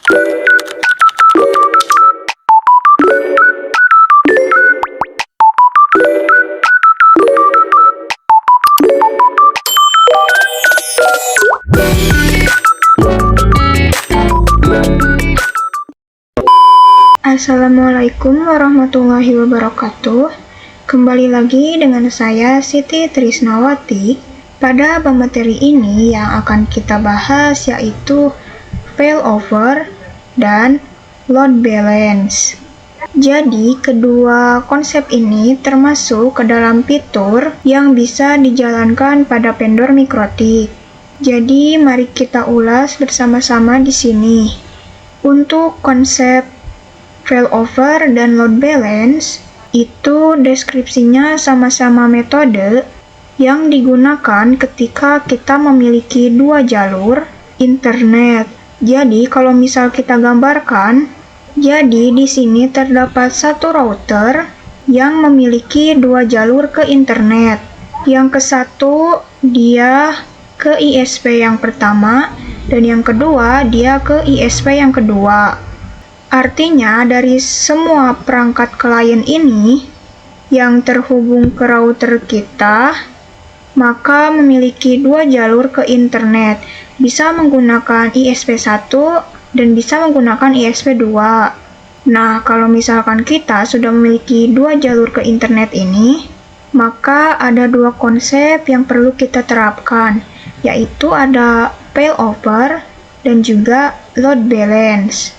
Assalamualaikum warahmatullahi wabarakatuh. Kembali lagi dengan saya Siti Trisnawati. Pada pemateri ini yang akan kita bahas yaitu failover dan load balance. Jadi kedua konsep ini termasuk ke dalam fitur yang bisa dijalankan pada vendor mikrotik. Jadi mari kita ulas bersama-sama di sini. Untuk konsep failover dan load balance itu deskripsinya sama-sama metode yang digunakan ketika kita memiliki dua jalur internet. Jadi kalau misal kita gambarkan, jadi di sini terdapat satu router yang memiliki dua jalur ke internet. Yang ke satu dia ke ISP yang pertama dan yang kedua dia ke ISP yang kedua. Artinya dari semua perangkat klien ini yang terhubung ke router kita, maka memiliki dua jalur ke internet, bisa menggunakan ISP1 dan bisa menggunakan ISP2. Nah, kalau misalkan kita sudah memiliki dua jalur ke internet ini, maka ada dua konsep yang perlu kita terapkan, yaitu ada failover dan juga load balance.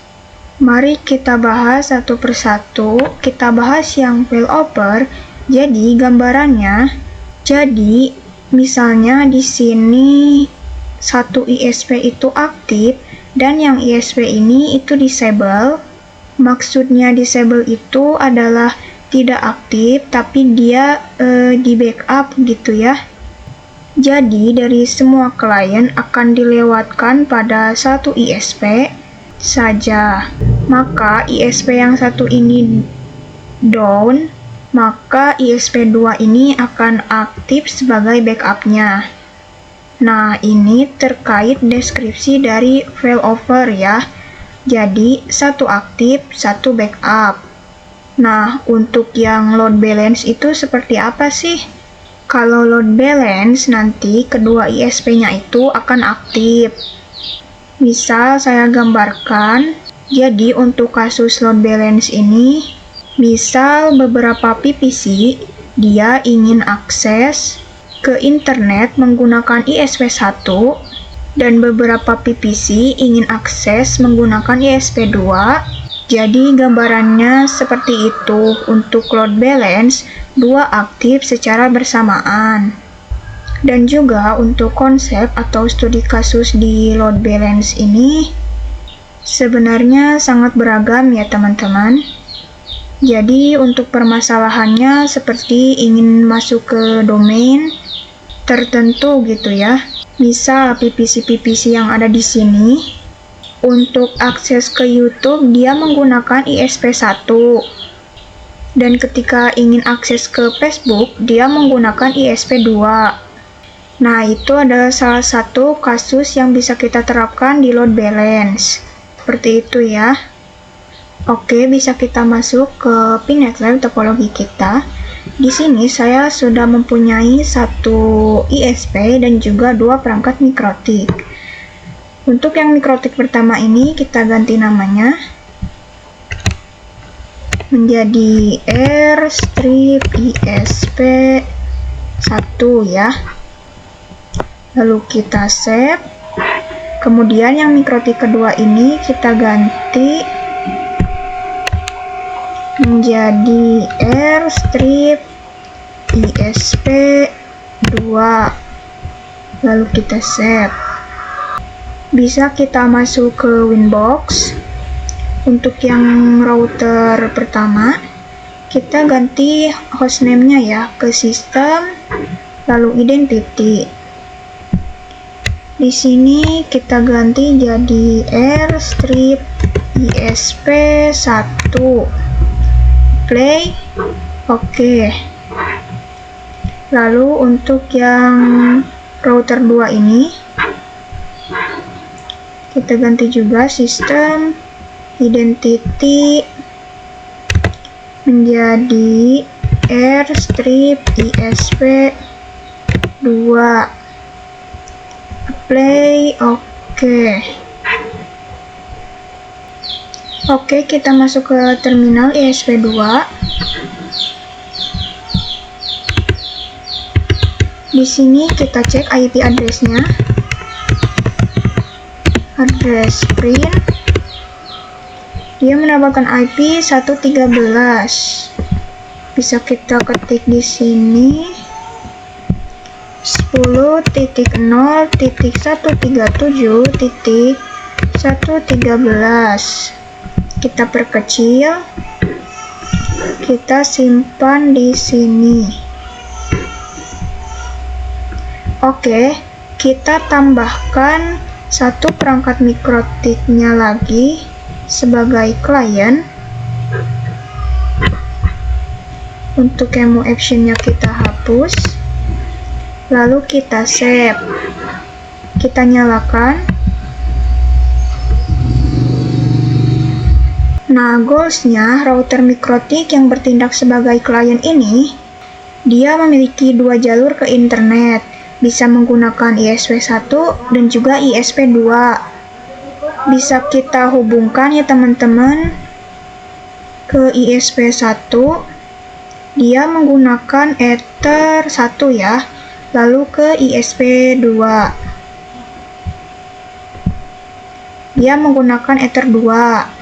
Mari kita bahas satu persatu. Kita bahas yang failover. Jadi gambarannya, jadi misalnya di sini satu ISP itu aktif dan yang ISP ini itu disable. Maksudnya disable itu adalah tidak aktif tapi dia di backup gitu ya. Jadi dari semua klien akan dilewatkan pada satu ISP saja. Maka ISP yang satu ini down, maka ISP2 ini akan aktif sebagai backupnya. Nah, ini terkait deskripsi dari failover ya. Jadi, satu aktif, satu backup. Nah, untuk yang load balance itu seperti apa sih? Kalau load balance, nanti kedua ISP-nya itu akan aktif. Misal saya gambarkan, jadi untuk kasus load balance ini, misal beberapa PPC dia ingin akses ke internet menggunakan ISP1 dan beberapa PPC ingin akses menggunakan ISP2. Jadi gambarannya seperti itu. Untuk load balance, dua aktif secara bersamaan. Dan juga untuk konsep atau studi kasus di load balance ini sebenarnya sangat beragam ya teman-teman. Jadi untuk permasalahannya seperti ingin masuk ke domain tertentu gitu ya. Misal PPC-PPC yang ada di sini, untuk akses ke YouTube dia menggunakan ISP1. Dan ketika ingin akses ke Facebook, dia menggunakan ISP2. Nah, itu adalah salah satu kasus yang bisa kita terapkan di load balance. Seperti itu ya. Oke, bisa kita masuk ke PNetLab topologi kita. Di sini saya sudah mempunyai satu ISP dan juga dua perangkat mikrotik. Untuk yang mikrotik pertama ini kita ganti namanya menjadi R-strip ISP1 ya. Lalu kita save. Kemudian yang mikrotik kedua ini kita ganti menjadi R-strip ISP2. Lalu kita save. Bisa kita masuk ke Winbox. Untuk yang router pertama, kita ganti hostname-nya ya ke sistem, lalu identity. Di sini kita ganti jadi R-strip ISP1. Play. Oke. Lalu untuk yang router 2 ini Kita ganti juga sistem identity menjadi r/isp2. Apply. Oke, kita masuk ke terminal ISP2. Di sini kita cek IP address-nya. Address print. Dia mendapatkan IP 113. Bisa kita ketik di sini 10.0.137.113. Kita perkecil. Kita simpan di sini. Oke, kita tambahkan satu perangkat mikrotiknya lagi sebagai klien. Untuk emu actionnya kita hapus, lalu kita save. Kita nyalakan. Nah, goalsnya router mikrotik yang bertindak sebagai klien ini, dia memiliki dua jalur ke internet. Bisa menggunakan ISP1 dan juga ISP2. Bisa kita hubungkan ya teman-teman ke ISP1. Dia menggunakan Ether 1 ya. Lalu ke ISP2. Dia menggunakan Ether 2.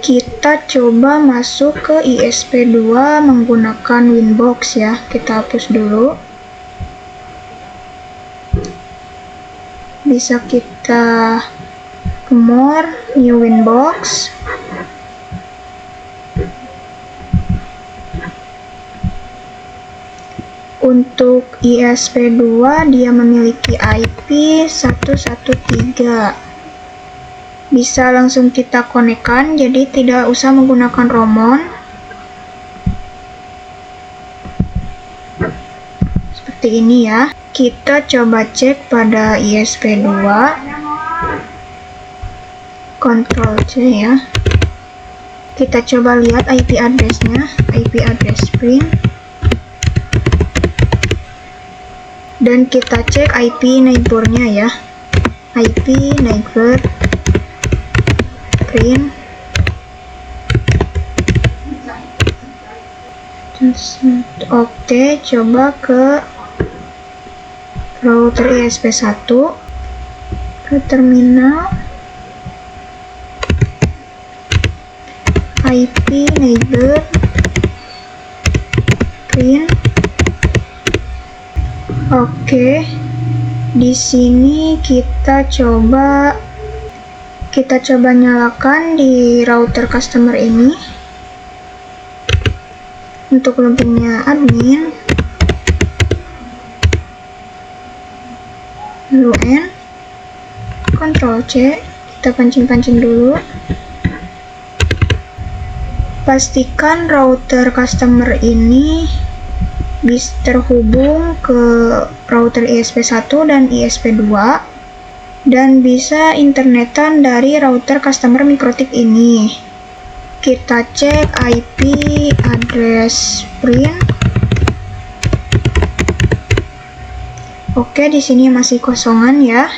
Kita coba masuk ke ISP2 menggunakan Winbox ya. Kita hapus dulu. Bisa kita ke more, new Winbox. Untuk ISP2 dia memiliki IP 113. Bisa langsung kita konekkan, jadi tidak usah menggunakan ROMon. Seperti ini ya. Kita coba cek pada ISP2. Ctrl C ya. Kita coba lihat IP address-nya, IP address print. Dan kita cek IP neighbor-nya ya. IP neighbor print. Oke, coba ke router ISP1, ke terminal, IP neighbor print. Oke, di sini kita coba nyalakan di router customer ini. Untuk login-nya admin, lalu N, Ctrl C, kita pancing-pancing dulu. Pastikan router customer ini bisa terhubung ke router ISP1 dan ISP2 dan bisa internetan dari router customer mikrotik ini. Kita cek IP address print. Oke, di sini masih kosongan ya.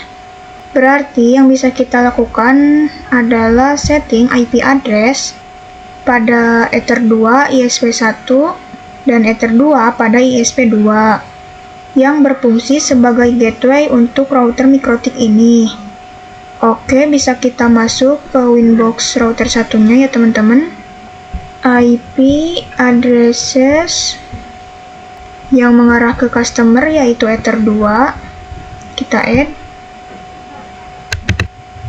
Berarti yang bisa kita lakukan adalah setting IP address pada Ether 2 ISP1 dan Ether 2 pada ISP2 yang berfungsi sebagai gateway untuk router mikrotik ini. Oke, bisa kita masuk ke Winbox router satunya ya teman-teman. IP addresses yang mengarah ke customer yaitu Ether 2. Kita add.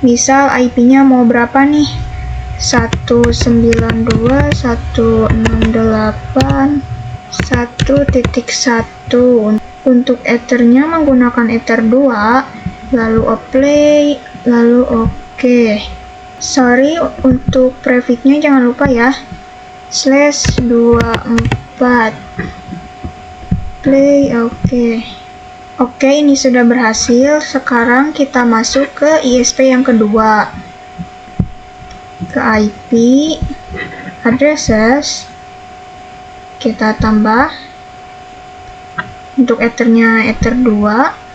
Misal IP-nya mau berapa nih? 192.168.1.1. Untuk Ethernya menggunakan Ether 2, lalu apply, lalu oke. Sorry, untuk prefixnya jangan lupa ya. /24 play, oke. Oke, ini sudah berhasil. Sekarang kita masuk ke ISP yang kedua. Ke IP addresses. Kita tambah. Untuk ethernya ether 2.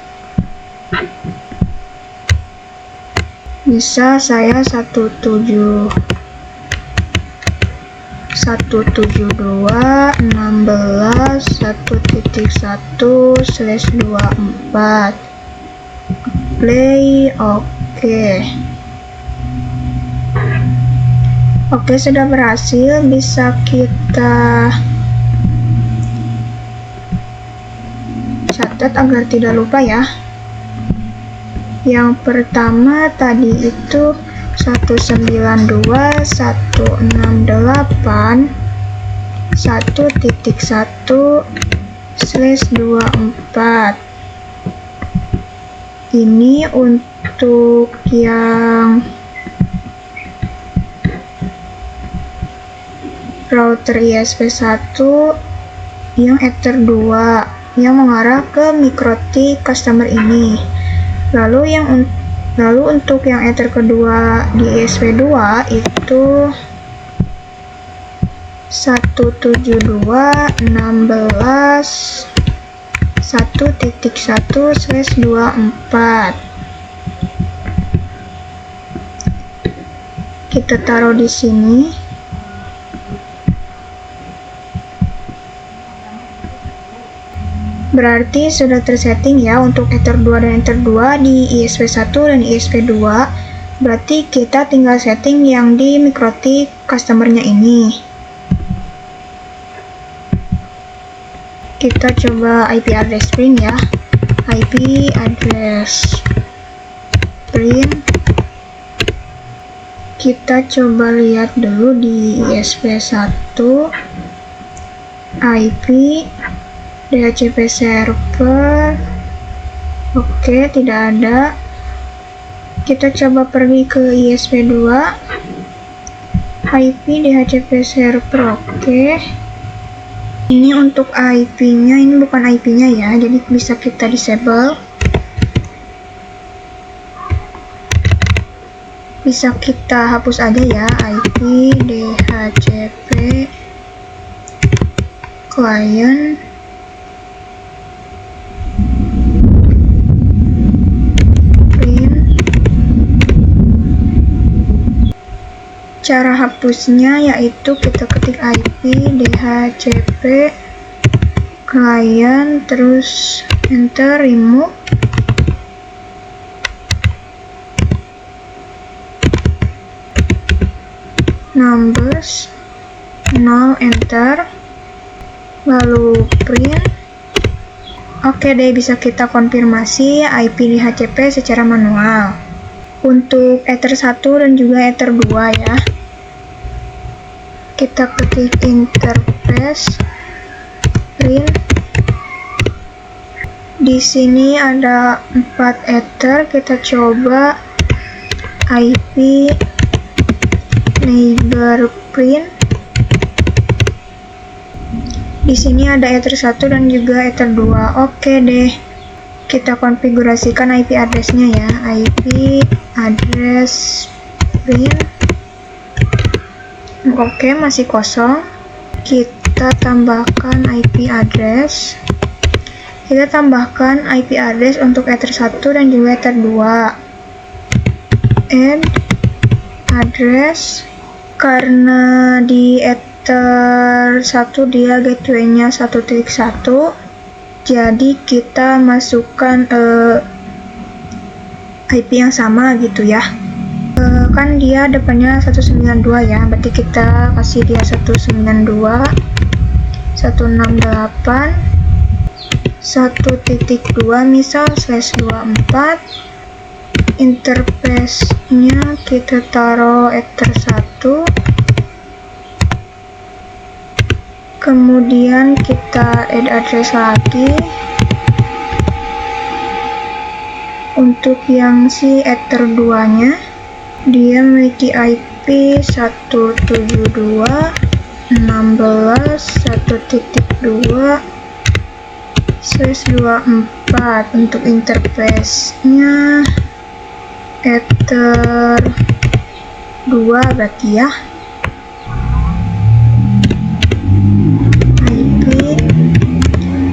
Bisa saya 172.16.1.1/24 play. Oke, sudah berhasil. Bisa kita catat agar tidak lupa ya. Yang pertama tadi itu 192.1.1/24. Ini untuk yang router ISP1 yang ether 2 yang mengarah ke MikroTik customer ini. Lalu untuk yang ether kedua di ISP2 itu 172.16.1.1/24. Kita taruh di sini. Berarti sudah tersetting ya untuk ether 2 dan ether 2 di ISP1 dan ISP2. Berarti kita tinggal setting yang di MikroTik customernya ini. Kita coba IP address print ya. IP address print. Kita coba lihat dulu di ISP1 IP DHCP server. Oke, tidak ada. Kita coba pergi ke ISP2 IP DHCP server. Oke, ini untuk IP-nya, ini bukan IP-nya ya, jadi bisa kita disable. Bisa kita hapus aja ya, IP DHCP client. Cara hapusnya yaitu kita ketik IP DHCP client, terus enter, remove. Numbers 0, enter, lalu print. Oke deh, bisa kita konfirmasi IP DHCP secara manual untuk ether 1 dan juga ether 2 ya. Kita ketik interface print. Di sini ada 4 ether. Kita coba IP neighbor print. Di sini ada ether 1 dan juga ether 2. Oke deh. Kita konfigurasikan IP address-nya ya. IP address print. Oke, masih kosong. Kita tambahkan IP address. Kita tambahkan IP address untuk ether 1 dan juga ether 2. Add address. Karena di ether 1 dia gateway-nya 1.1, jadi kita masukkan IP yang sama gitu ya. Kan dia depannya 192 ya, berarti kita kasih dia 192 168 1.2 misal /24. Interface-nya kita taruh ether 1, kemudian kita add address lagi. Untuk yang si ether 2 nya dia memiliki IP 172.16.1.2/24 4. Untuk interface-nya Ether 2 berarti ya. IP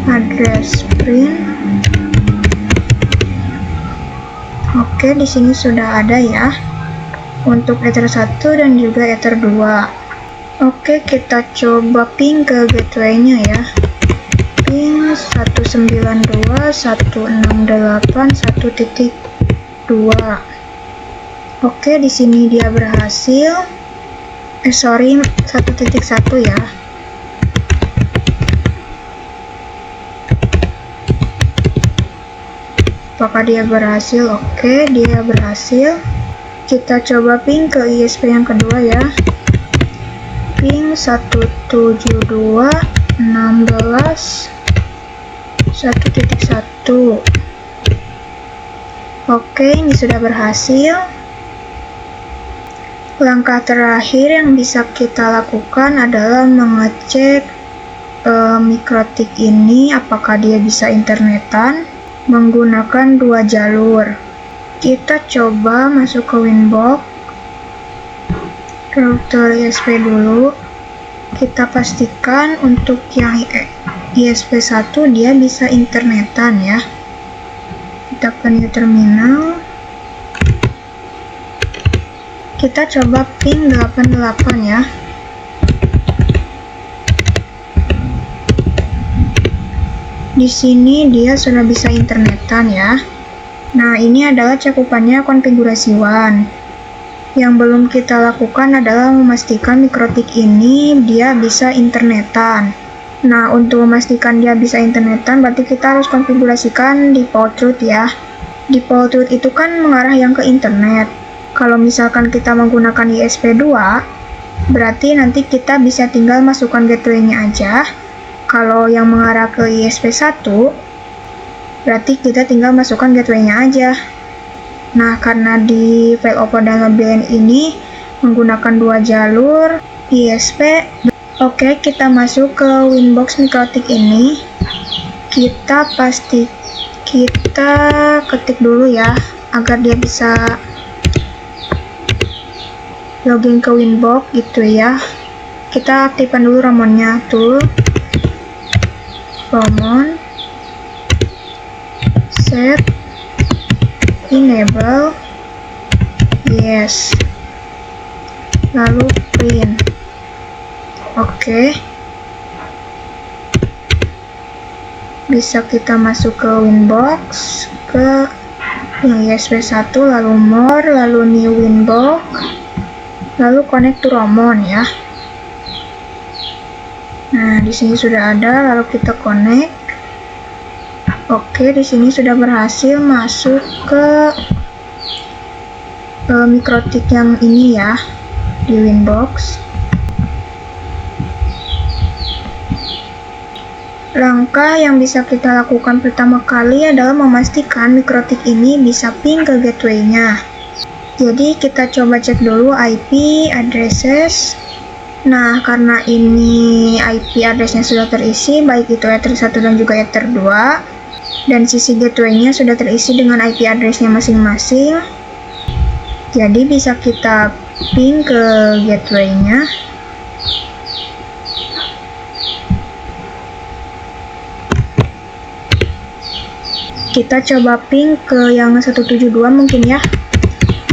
address print. Oke, di sini sudah ada ya untuk Ether 1 dan juga Ether 2. Oke, kita coba ping ke gateway-nya ya. Ping 192.168.1.2. Oke, di sini dia berhasil. 1.1 ya. Apakah dia berhasil? Oke, dia berhasil. Kita coba ping ke ISP yang kedua ya. Ping 172.16.1.1. Oke, ini sudah berhasil. Langkah terakhir yang bisa kita lakukan adalah mengecek mikrotik ini apakah dia bisa internetan menggunakan 2 jalur. Kita coba masuk ke Winbox, router ISP dulu. Kita pastikan untuk yang ISP 1 dia bisa internetan ya. Kita ke new terminal. Kita coba ping 88 ya. Di sini dia sudah bisa internetan ya. Nah, ini adalah cakupannya konfigurasi WAN. Yang belum kita lakukan adalah memastikan mikrotik ini dia bisa internetan. Nah, untuk memastikan dia bisa internetan berarti kita harus konfigurasikan default route ya. Default route itu kan mengarah yang ke internet. Kalau misalkan kita menggunakan ISP2, berarti nanti kita bisa tinggal masukkan gateway-nya aja. Kalau yang mengarah ke ISP1, berarti kita tinggal masukkan gateway-nya aja. Nah, karena di file open dan LBN ini menggunakan 2 jalur ISP, oke, kita masuk ke Winbox mikrotik ini. Kita ketik dulu ya, agar dia bisa login ke Winbox gitu ya. Kita aktifkan dulu Ramonnya, tool Ramon set enable yes, lalu print. Oke, bisa kita masuk ke Winbox, ke yang ISP1, lalu more, lalu new Winbox, lalu connect to Ramon ya. Nah, di sini sudah ada, lalu kita connect. Oke, di sini sudah berhasil masuk ke mikrotik yang ini ya, di Winbox. Langkah yang bisa kita lakukan pertama kali adalah memastikan mikrotik ini bisa ping ke gateway-nya. Jadi kita coba cek dulu IP addresses. Nah, karena ini IP address-nya sudah terisi, baik itu Ether 1 dan juga Ether 2, dan sisi gateway-nya sudah terisi dengan IP address-nya masing-masing. Jadi bisa kita ping ke gateway-nya. Kita coba ping ke yang 172 mungkin ya.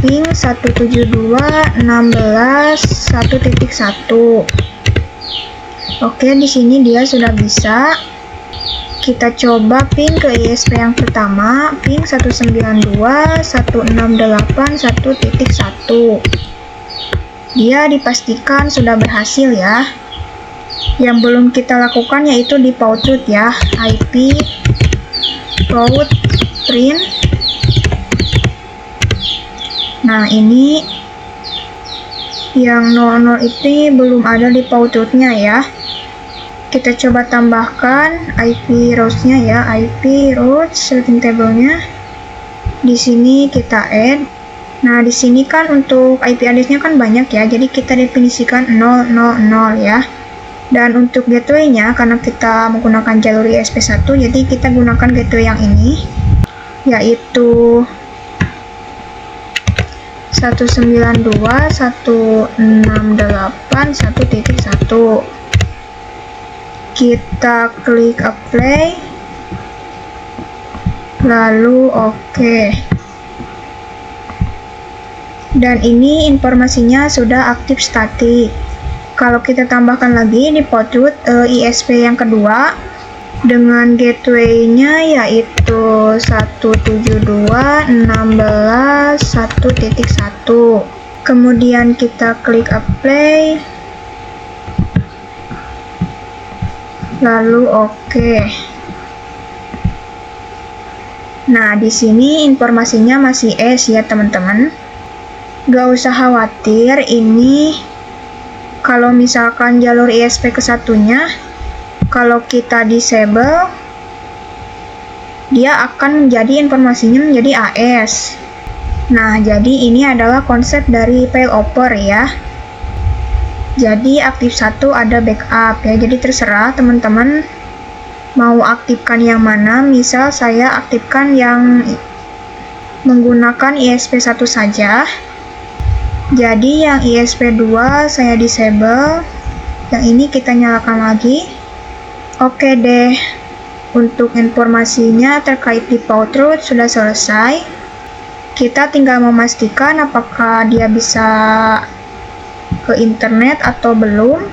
Ping 172.16.1.1. Oke, di sini dia sudah bisa. Kita coba ping ke ISP yang pertama, ping 192.168.1.1. Dia dipastikan sudah berhasil ya. Yang belum kita lakukan yaitu di default route ya, IP route print. Nah, ini yang 00 ini belum ada di default route-nya ya. Kita coba tambahkan IP routes-nya ya, IP routes routing table-nya. Di sini kita add. Nah, di sini kan untuk IP address-nya kan banyak ya, jadi kita definisikan 000 ya. Dan untuk gateway-nya, karena kita menggunakan jalur ISP1, jadi kita gunakan gateway yang ini, yaitu 192.168.1.1. Kita klik apply, lalu OK. Dan ini informasinya sudah aktif statik. Kalau kita tambahkan lagi di port root ISP yang kedua dengan gateway-nya yaitu 172.16.1.1. Kemudian kita klik apply, lalu OK. Nah, di sini informasinya masih S ya teman-teman. Gak usah khawatir, ini kalau misalkan jalur ISP ke satunya, kalau kita disable, dia akan menjadi informasinya menjadi AS. Nah, jadi ini adalah konsep dari failover ya. Jadi aktif satu ada backup ya, jadi terserah teman-teman mau aktifkan yang mana. Misal saya aktifkan yang menggunakan ISP1 saja. Jadi yang ISP2 saya disable, yang ini kita nyalakan lagi. Oke deh, untuk informasinya terkait default root sudah selesai. Kita tinggal memastikan apakah dia bisa ke internet atau belum.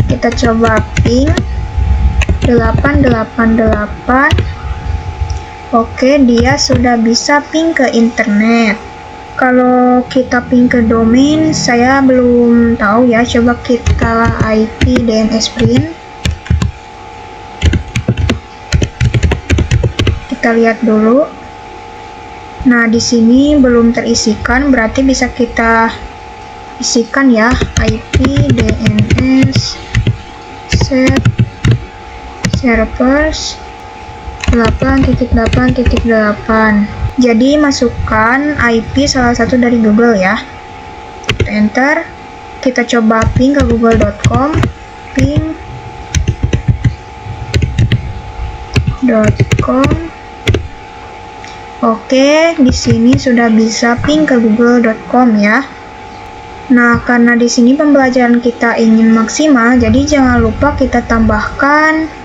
Kita coba ping 888. Oke, dia sudah bisa ping ke internet. Kalau kita ping ke domain, saya belum tahu ya. Coba kita IP DNS print. Kita lihat dulu. Nah, di sini belum terisikan, berarti bisa kita isikan ya. IP DNS set servers 8.8.8. Jadi masukkan IP salah satu dari Google ya. Enter. Kita coba ping ke google.com. ping.com. Oke, di sini sudah bisa ping ke google.com ya. Nah, karena di sini pembelajaran kita ingin maksimal, jadi jangan lupa kita tambahkan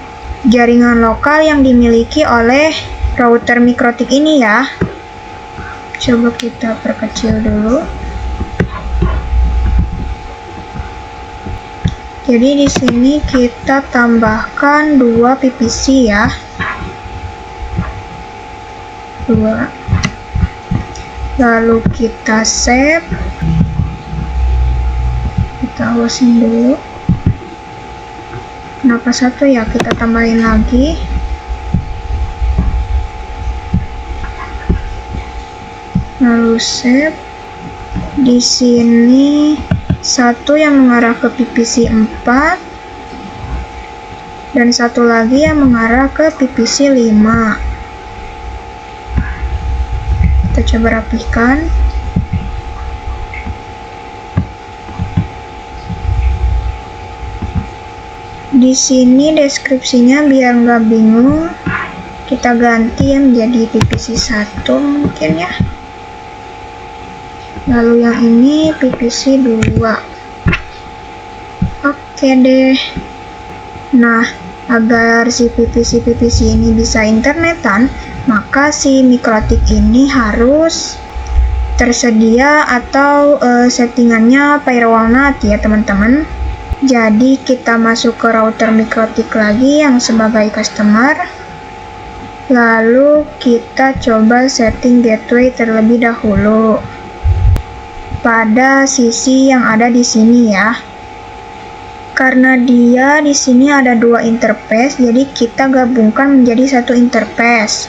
jaringan lokal yang dimiliki oleh router Mikrotik ini ya. Coba kita perkecil dulu. Jadi di sini kita tambahkan 2 PVC ya. 2. Lalu kita save. Kita closing dulu. Kenapa 1 ya? Kita tambahin lagi. Lalu save. Di sini 1 yang mengarah ke PVC 4 dan 1 lagi yang mengarah ke PVC 5. Kita coba rapikan. Di sini deskripsinya biar nggak bingung, kita ganti ya menjadi PVC 1 mungkin ya. Lalu yang ini PVC 2. Oke deh. Nah, agar si PVC ini bisa internetan, maka si Mikrotik ini harus tersedia atau settingannya firewall NAT ya teman-teman. Jadi kita masuk ke router Mikrotik lagi yang sebagai customer. Lalu kita coba setting gateway terlebih dahulu pada sisi yang ada di sini ya. Karena dia di sini ada 2 interface, jadi kita gabungkan menjadi 1 interface.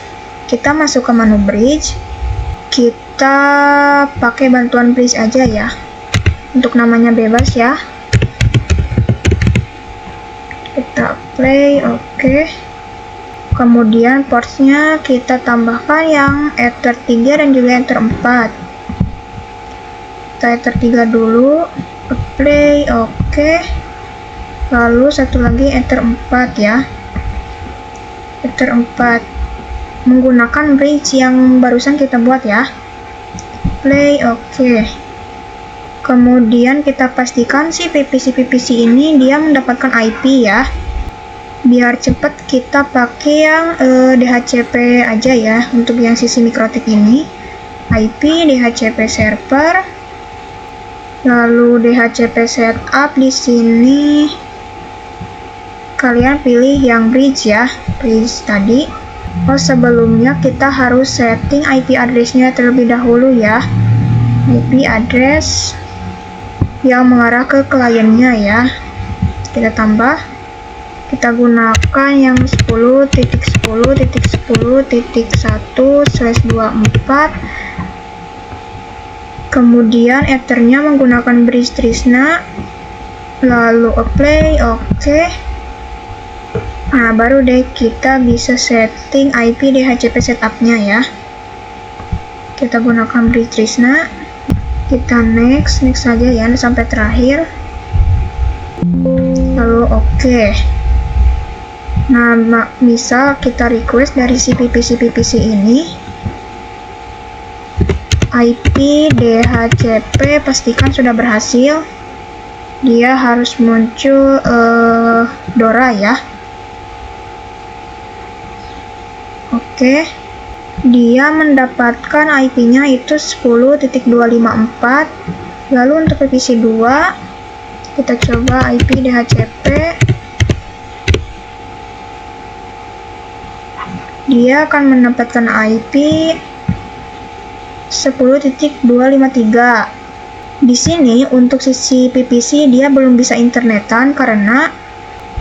Kita masuk ke menu bridge. Kita pakai bantuan bridge aja ya. Untuk namanya bebas ya. Kita play, oke. Kemudian portsnya kita tambahkan yang Ether 3 dan juga Ether 4. Kita Ether 3 dulu. apply, oke. Lalu satu lagi Ether 4 ya. Ether 4 menggunakan bridge yang barusan kita buat ya. Play, oke. Kemudian kita pastikan si PPC ini dia mendapatkan IP ya. Biar cepat kita pakai yang DHCP aja ya untuk yang sisi mikrotik ini. IP DHCP server. Lalu DHCP setup di sini kalian pilih yang bridge ya, bridge tadi. Oh, sebelumnya kita harus setting IP address-nya terlebih dahulu ya. IP address yang mengarah ke kliennya ya. Kita tambah. Kita gunakan yang 10.10.10.1/24. Kemudian ethernya menggunakan bridge Trisna. Lalu apply, oke. Nah, baru deh kita bisa setting IP DHCP setupnya ya. Kita gunakan bridge Trisna. Kita next saja ya sampai terakhir. Lalu oke. Nah, misal kita request dari si PPC ini IP DHCP, pastikan sudah berhasil. Dia harus muncul DORA ya. Oke. Dia mendapatkan IP-nya itu 10.254. Lalu untuk PPC 2 kita coba IP DHCP. Dia akan mendapatkan IP 10.253. Di sini untuk sisi PPC dia belum bisa internetan karena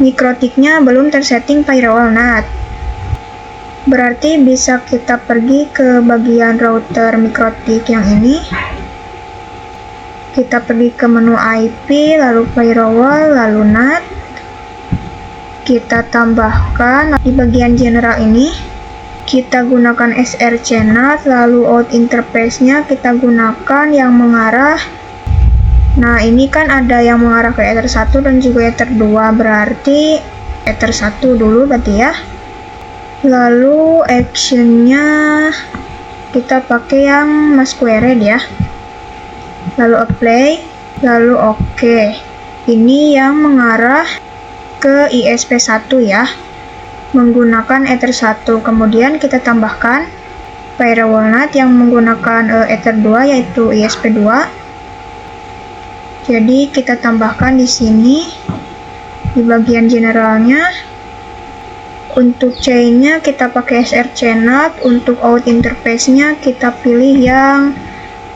mikrotiknya belum tersetting firewall NAT. Berarti bisa kita pergi ke bagian router mikrotik yang ini. Kita pergi ke menu IP, lalu firewall, lalu NAT. Kita tambahkan di bagian general ini. Kita gunakan SRC NAT, lalu out interface-nya kita gunakan yang mengarah. Nah, ini kan ada yang mengarah ke Ether 1 dan juga Ether 2, berarti Ether 1 dulu berarti ya. Lalu action-nya kita pakai yang masquerade ya. Lalu apply, lalu oke. Ini yang mengarah ke ISP1 ya. Menggunakan Ether 1, kemudian kita tambahkan firewall NAT yang menggunakan Ether 2 yaitu ISP2. Jadi kita tambahkan di sini di bagian generalnya. Untuk chain-nya kita pakai SRC NAT, untuk out interface-nya kita pilih yang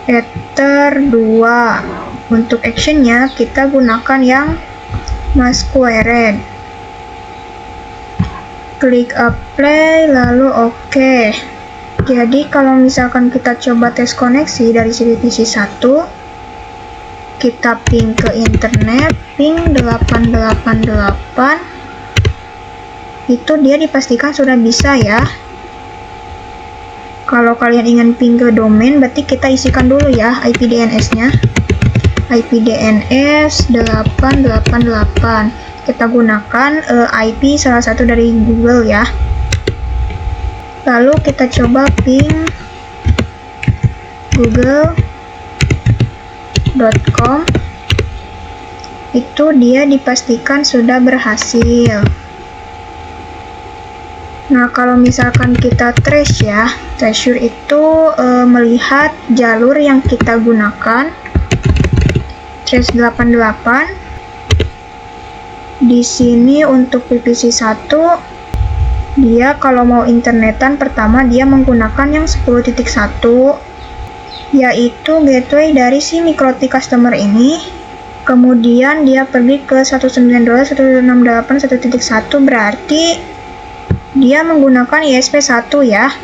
Ether 2. Untuk action-nya kita gunakan yang masquerade. Klik apply, lalu oke. Jadi kalau misalkan kita coba tes koneksi dari si PPC 1, kita ping ke internet, ping 888, itu dia dipastikan sudah bisa ya. Kalau kalian ingin ping ke domain, berarti kita isikan dulu ya IP DNS-nya. IP DNS 888. Kita gunakan IP salah satu dari Google ya. Lalu kita coba ping google.com. Itu dia dipastikan sudah berhasil. Nah, kalau misalkan kita trace ya, treasure itu melihat jalur yang kita gunakan. Trace 88. Di sini untuk PPC 1, dia kalau mau internetan pertama dia menggunakan yang 10.1, yaitu gateway dari si mikrotik customer ini. Kemudian dia pergi ke 192.168.1.1, berarti dia menggunakan ISP1 ya.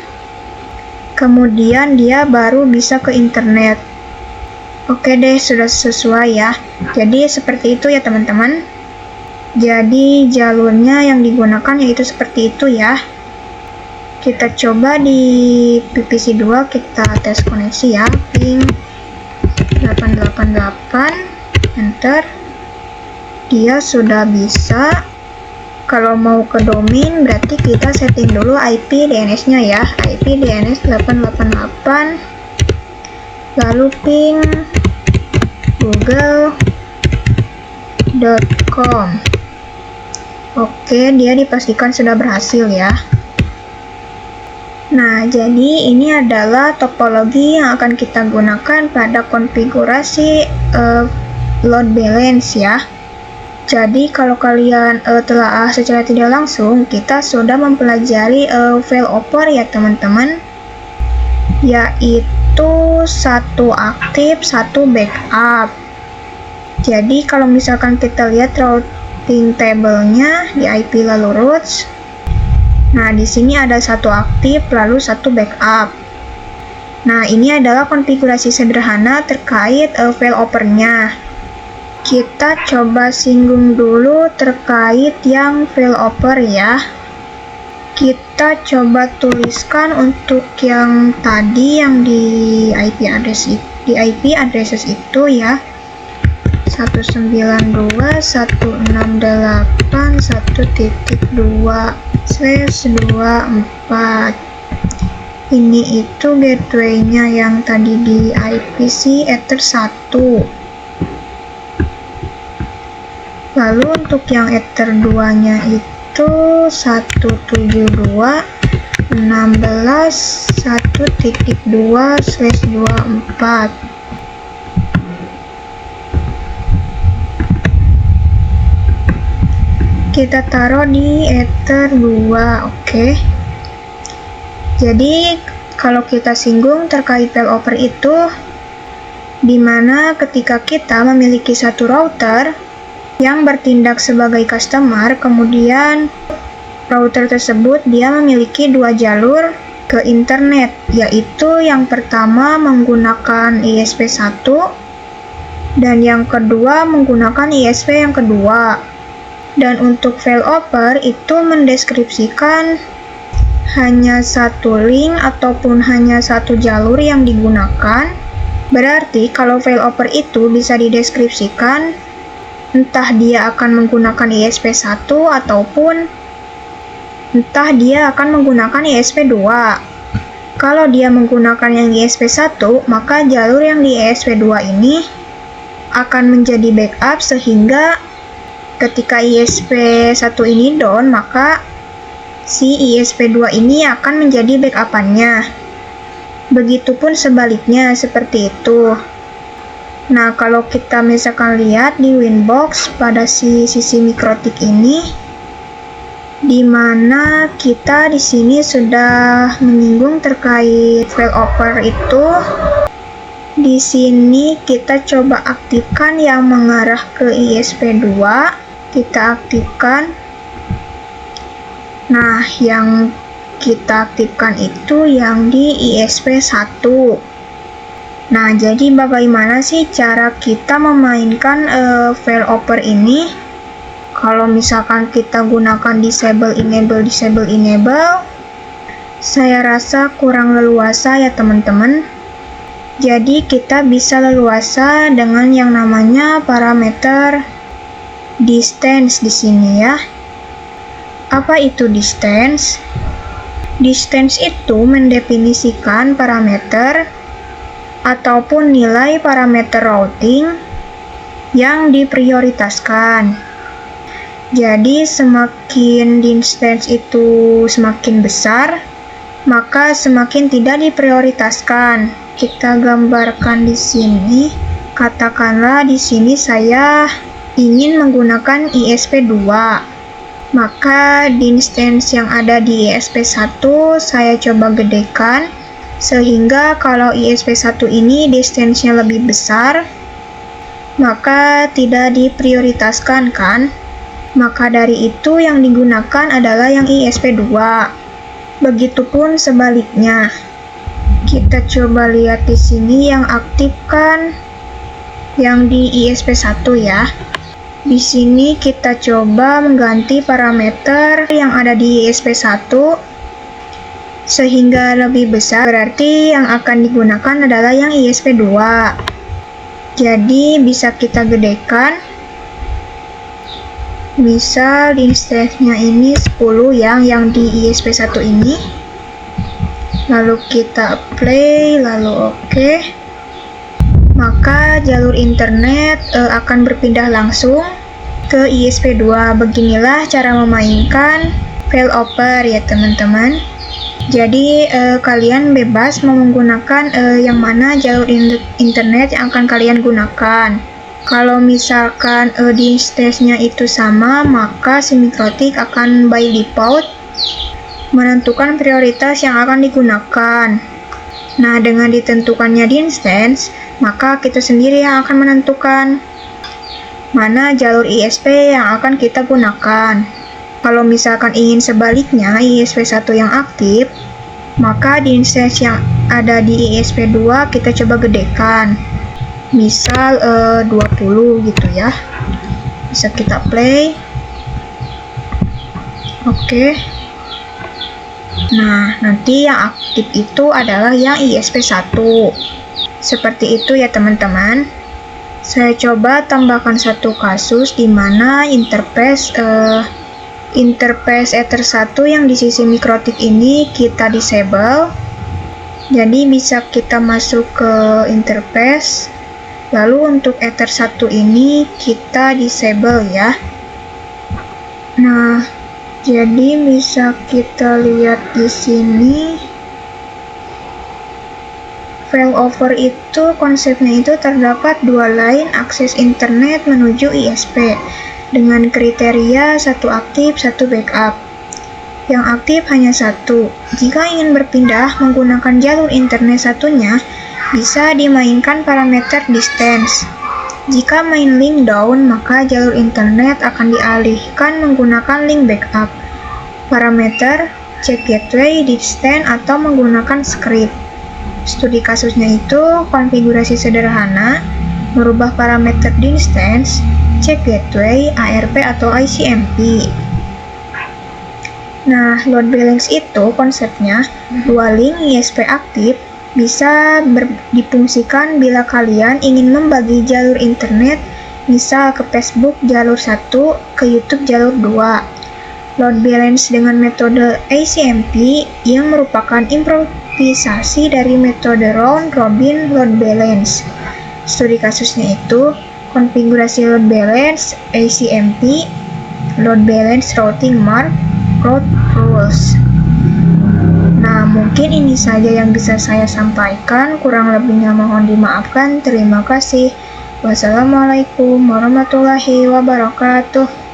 Kemudian dia baru bisa ke internet. Oke deh, sudah sesuai ya. Jadi seperti itu ya teman-teman. Jadi jalurnya yang digunakan yaitu seperti itu ya. Kita coba di PPC 2, kita tes koneksi ya. Ping 888, enter. Dia sudah bisa. Kalau mau ke domain berarti kita setting dulu IP DNS-nya ya, IP DNS 888, lalu ping google.com. Oke, dia dipastikan sudah berhasil ya. Nah, jadi ini adalah topologi yang akan kita gunakan pada konfigurasi load balance ya. Jadi kalau kalian telah secara tidak langsung, kita sudah mempelajari failover ya teman-teman, yaitu satu aktif, satu backup. Jadi kalau misalkan kita lihat routing table-nya di IP lalu routes, nah di sini ada satu aktif lalu satu backup. Nah ini adalah konfigurasi sederhana terkait failover-nya. Kita coba singgung dulu terkait yang failover ya. Kita coba tuliskan untuk yang tadi yang di IP addresses itu ya. 192.168.1.2/24. Ini itu gateway-nya yang tadi di IPC Ether 1. Lalu untuk yang Ether 2-nya itu 172.16.1.2/24. Kita taruh di Ether 2, oke. Jadi kalau kita singgung terkait failover itu, dimana ketika kita memiliki satu router yang bertindak sebagai customer, kemudian router tersebut dia memiliki dua jalur ke internet, yaitu yang pertama menggunakan ISP1 dan yang kedua menggunakan ISP yang kedua. Dan untuk failover itu mendeskripsikan hanya satu link ataupun hanya satu jalur yang digunakan. Berarti kalau failover itu bisa dideskripsikan entah dia akan menggunakan ISP1 ataupun entah dia akan menggunakan ISP2. Kalau dia menggunakan yang ISP1, maka jalur yang di ISP2 ini akan menjadi backup sehingga ketika ISP1 ini down, maka si ISP2 ini akan menjadi backup-annya. Begitupun sebaliknya, seperti itu. Nah, kalau kita misalkan lihat di Winbox pada sisi mikrotik ini, di mana kita di sini sudah menyinggung terkait failover itu, di sini kita coba aktifkan yang mengarah ke ISP2, kita aktifkan. Nah, yang kita aktifkan itu yang di ISP1. Nah, jadi bagaimana sih cara kita memainkan failover ini? Kalau misalkan kita gunakan disable enable, saya rasa kurang leluasa ya teman-teman. Jadi kita bisa leluasa dengan yang namanya parameter distance di sini ya. Apa itu distance? Distance itu mendefinisikan parameter ataupun nilai parameter routing yang diprioritaskan. Jadi semakin distance itu semakin besar, maka semakin tidak diprioritaskan. Kita gambarkan di sini. Katakanlah di sini saya ingin menggunakan ISP2. Maka distance yang ada di ISP1 saya coba gedekan sehingga kalau ISP1 ini distance-nya lebih besar, maka tidak diprioritaskan kan? Maka dari itu yang digunakan adalah yang ISP2. Begitupun sebaliknya. Kita coba lihat di sini yang aktifkan yang di ISP1 ya. Di sini kita coba mengganti parameter yang ada di ISP1 sehingga lebih besar, berarti yang akan digunakan adalah yang ISP2. Jadi bisa kita gedekan. Misal di instance-nya ini 10 yang di ISP1 ini. Lalu kita apply, lalu oke. Maka jalur internet akan berpindah langsung ke ISP2. Beginilah cara memainkan failover ya teman-teman. Jadi kalian bebas mau menggunakan yang mana jalur internet yang akan kalian gunakan. Kalau misalkan di instance-nya itu sama, maka si Mikrotik akan by default menentukan prioritas yang akan digunakan. Nah, dengan ditentukannya di instance, maka kita sendiri yang akan menentukan mana jalur ISP yang akan kita gunakan. Kalau misalkan ingin sebaliknya ISP1 yang aktif, maka di instance yang ada di ISP2 kita coba gedekan. Misal 20 gitu ya. Bisa kita play. Oke. Nah, nanti yang aktif itu adalah yang ISP1. Seperti itu ya teman-teman. Saya coba tambahkan satu kasus di mana interface Ether 1 yang di sisi Mikrotik ini kita disable. Jadi bisa kita masuk ke interface. Lalu untuk Ether 1 ini kita disable ya. Nah, jadi bisa kita lihat di sini. Failover itu konsepnya itu terdapat dua line akses internet menuju ISP. Dengan kriteria satu aktif, satu backup. Yang aktif hanya satu. Jika ingin berpindah menggunakan jalur internet satunya, bisa dimainkan parameter distance. Jika main link down, maka jalur internet akan dialihkan menggunakan link backup. Parameter, check gateway, distance, atau menggunakan script. Studi kasusnya itu konfigurasi sederhana, merubah parameter distance, cek gateway, ARP atau ICMP. Nah, load balance itu konsepnya dua link ISP aktif bisa difungsikan bila kalian ingin membagi jalur internet, misal ke Facebook jalur 1, ke YouTube jalur 2. Load balance dengan metode ICMP yang merupakan improvisasi dari metode round robin load balance. Studi kasusnya itu konfigurasi load balance, ICMP, load balance routing mark, route rules. Nah, mungkin ini saja yang bisa saya sampaikan. Kurang lebihnya mohon dimaafkan. Terima kasih. Wassalamualaikum warahmatullahi wabarakatuh.